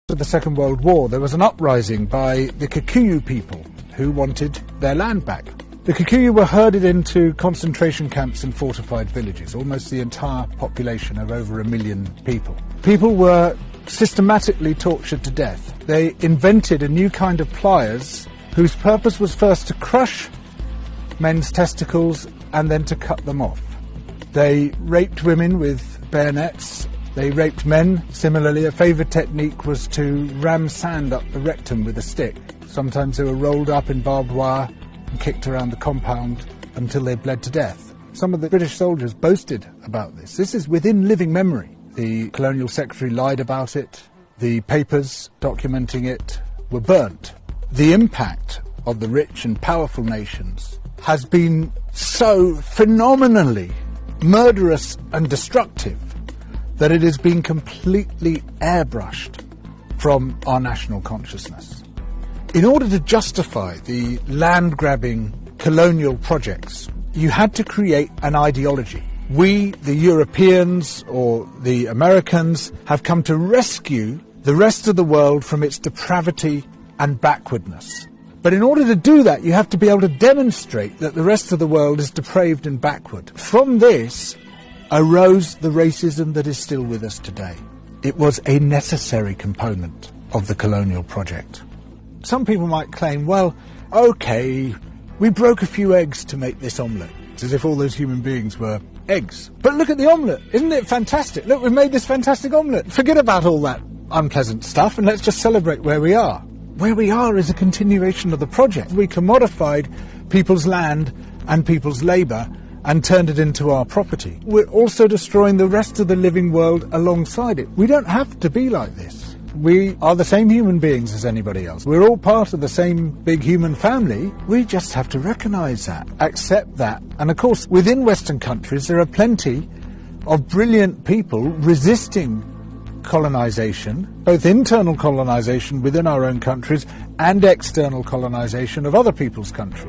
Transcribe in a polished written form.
After the Second World War, there was an uprising by the Kikuyu people who wanted their land back. The Kikuyu were herded into concentration camps and fortified villages, almost the entire population of over 1 million people. People were systematically tortured to death. They invented a new kind of pliers whose purpose was first to crush men's testicles and then to cut them off. They raped women with bayonets. They raped men. Similarly, a favoured technique was to ram sand up the rectum with a stick. Sometimes they were rolled up in barbed wire and kicked around the compound until they bled to death. Some of the British soldiers boasted about this. This is within living memory. The Colonial Secretary lied about it. The papers documenting it were burnt. The impact of the rich and powerful nations has been so phenomenally murderous and destructive that it has been completely airbrushed from our national consciousness. In order to justify the land-grabbing colonial projects, you had to create an ideology. We, the Europeans or the Americans, have come to rescue the rest of the world from its depravity and backwardness. But in order to do that, you have to be able to demonstrate that the rest of the world is depraved and backward. From this arose the racism that is still with us today. It was a necessary component of the colonial project. Some people might claim, well, okay, we broke a few eggs to make this omelette, as if all those human beings were eggs. But look at the omelette. Isn't it fantastic? Look, we've made this fantastic omelette. Forget about all that unpleasant stuff and let's just celebrate where we are. Where we are is a continuation of the project. We commodified people's land and people's labour and turned it into our property. We're also destroying the rest of the living world alongside it. We don't have to be like this. We are the same human beings as anybody else. We're all part of the same big human family. We just have to recognise that, accept that. And of course, within Western countries, there are plenty of brilliant people resisting colonisation, both internal colonisation within our own countries and external colonisation of other people's countries.